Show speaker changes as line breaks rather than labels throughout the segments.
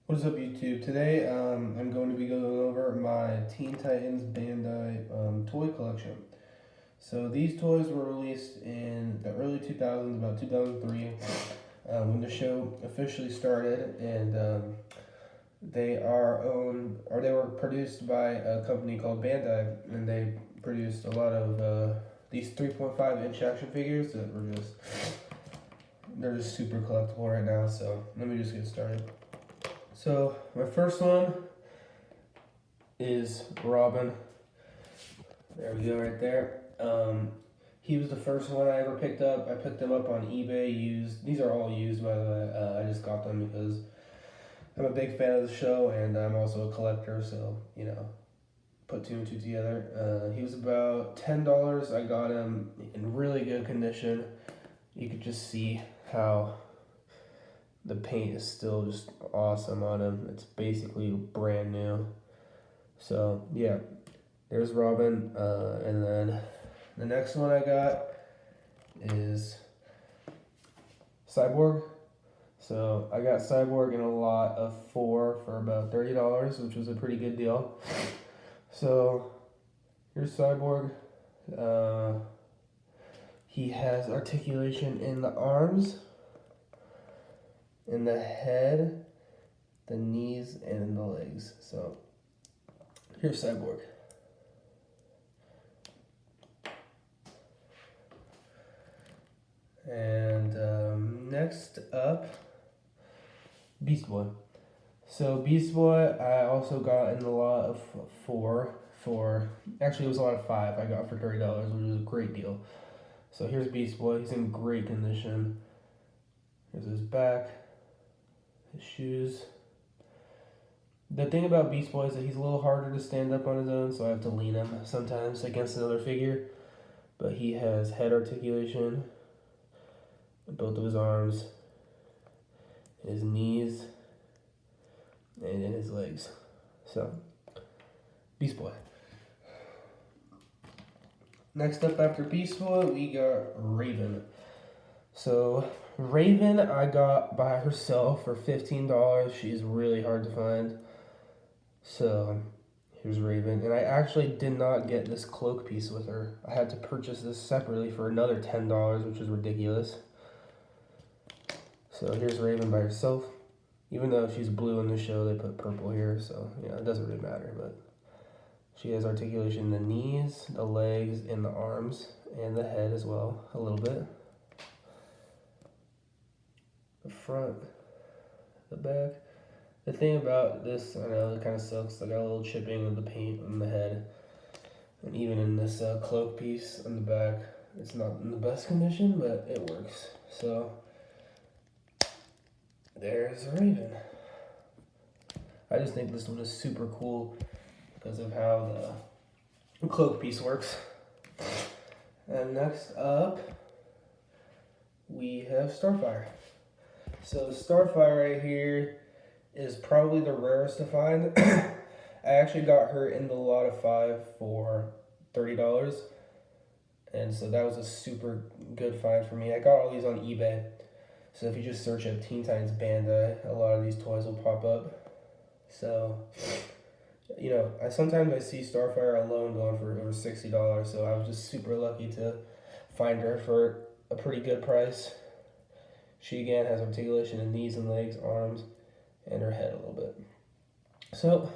What is up, YouTube? Today I'm going to be going over my Teen Titans Bandai toy collection. So these toys were released in the early 2000s, about 2003, when the show officially started, and they were produced by a company called Bandai, and they produced a lot of these 3.5-inch action figures that they're just super collectible right now. So let me just get started. So my first one is Robin. There we go, right there. He was the first one I ever picked up. I picked them up on eBay used. These are all used, by the way. I just got them because I'm a big fan of the show, and I'm also a collector. So put two and two together. He was about $10. I got him in really good condition. You could just see how the paint is still just awesome on him. It's basically brand new. So yeah, there's Robin. And then the next one I got is Cyborg. So I got Cyborg in a lot of 4 for about $30, which was a pretty good deal. So here's Cyborg. He has articulation in the arms, in the head, the knees, and in the legs. So here's Cyborg. And next up, Beast Boy. So Beast Boy, I also got in a lot of 4 for, actually it was a lot of 5 I got for $30, which was a great deal. So here's Beast Boy. He's in great condition. Here's his back, his shoes. The thing about Beast Boy is that he's a little harder to stand up on his own, so I have to lean him sometimes against another figure. But he has head articulation in both of his arms, his knees, and in his legs. So, Beast Boy. Next up after Beast Boy, we got Raven. So, Raven I got by herself for $15. She's really hard to find. So, here's Raven. And I actually did not get this cloak piece with her. I had to purchase this separately for another $10, which is ridiculous. So, here's Raven by herself. Even though she's blue in the show, they put purple here. So, it doesn't really matter. But she has articulation in the knees, the legs, and the arms, and the head as well, a little bit. The front, the back. The thing about this, I know it kind of sucks, I got a little chipping of the paint on the head. And even in this cloak piece on the back, it's not in the best condition, but it works. So, there's Raven. I just think this one is super cool because of how the cloak piece works. And next up, we have Starfire. So Starfire right here is probably the rarest to find. I actually got her in the lot of 5 for $30. And so that was a super good find for me. I got all these on eBay. So if you just search up Teen Titans Bandai, a lot of these toys will pop up. So, sometimes I see Starfire alone going for over $60. So I was just super lucky to find her for a pretty good price. She again has articulation in knees and legs, arms, and her head a little bit. So,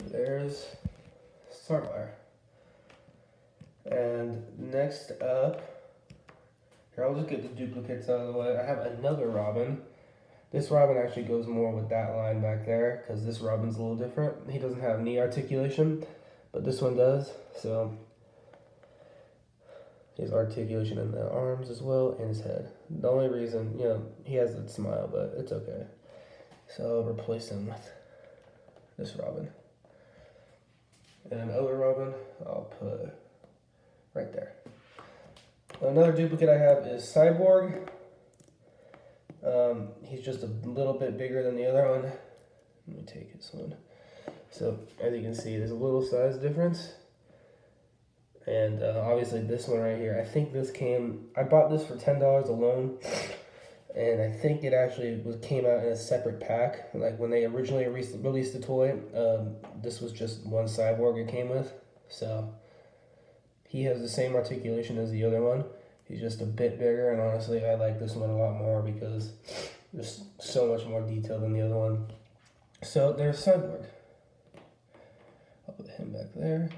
there's Starfire. And next up, here, I'll just get the duplicates out of the way. I have another Robin. This Robin actually goes more with that line back there because this Robin's a little different. He doesn't have knee articulation, but this one does. So, his articulation in the arms as well, and his head. The only reason, he has that smile, but it's okay. So I'll replace him with this Robin. And another Robin, I'll put right there. Another duplicate I have is Cyborg. He's just a little bit bigger than the other one. Let me take this one. So as you can see, there's a little size difference. And obviously this one right here, I think this I bought this for $10 alone. and I think it actually came out in a separate pack. Like when they originally released the toy, this was just one cyborg it came with. So he has the same articulation as the other one. He's just a bit bigger, and honestly, I like this one a lot more because there's so much more detail than the other one. So there's Cyborg. I'll put him back there.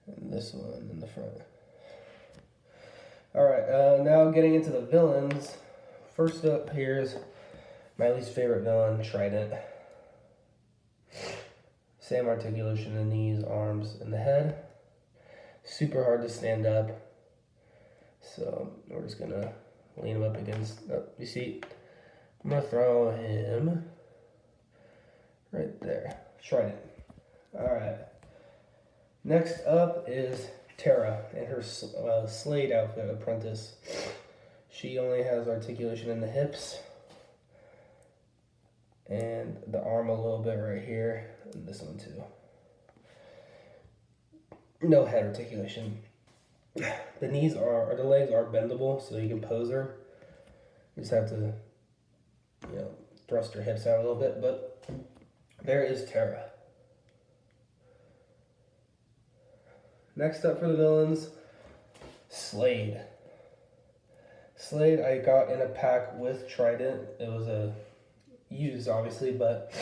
And this one in the front. Alright, now getting into the villains. First up, here's my least favorite villain, Trident. Same articulation in the knees, arms, and the head. Super hard to stand up. So we're just gonna lean him up against, you see, I'm gonna throw him right there. Trident. Alright. Next up is Terra and her Slade outfit, Apprentice. She only has articulation in the hips and the arm a little bit right here, and this one too. No head articulation. The knees or the legs are bendable, so you can pose her. You just have to, thrust her hips out a little bit, but there is Terra. Next up for the villains, Slade. Slade I got in a pack with Trident. It was used, obviously, but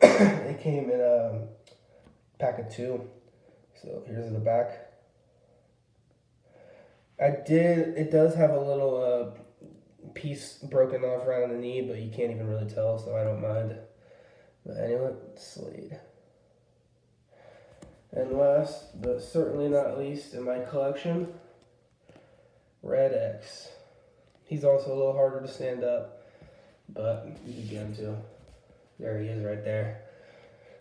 it came in a pack of 2. So here's the back. It does have a little piece broken off around the knee, but you can't even really tell, so I don't mind. But anyway, Slade. And last, but certainly not least in my collection, Red X. He's also a little harder to stand up, but you can get him too. There he is right there.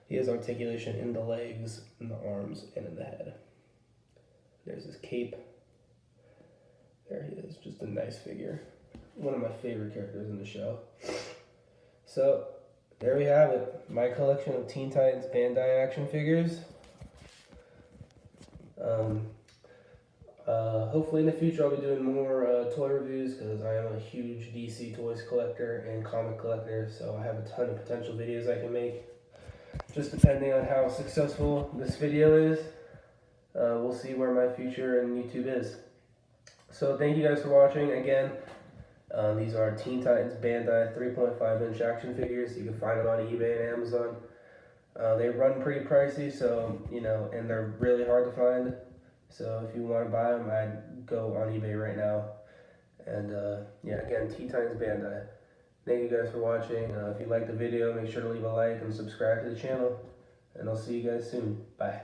He has articulation in the legs, in the arms, and in the head. There's his cape. There he is, just a nice figure. One of my favorite characters in the show. So, there we have it. My collection of Teen Titans Bandai action figures. Hopefully in the future I'll be doing more toy reviews because I am a huge DC toys collector and comic collector, so I have a ton of potential videos I can make. Just depending on how successful this video is, we'll see where my future in YouTube is. So thank you guys for watching. Again, these are Teen Titans Bandai 3.5-inch action figures. You can find them on eBay and Amazon. They run pretty pricey, so, and they're really hard to find. So if you want to buy them, I'd go on eBay right now. And again, Teen Titans Bandai. Thank you guys for watching. If you liked the video, make sure to leave a like and subscribe to the channel. And I'll see you guys soon. Bye.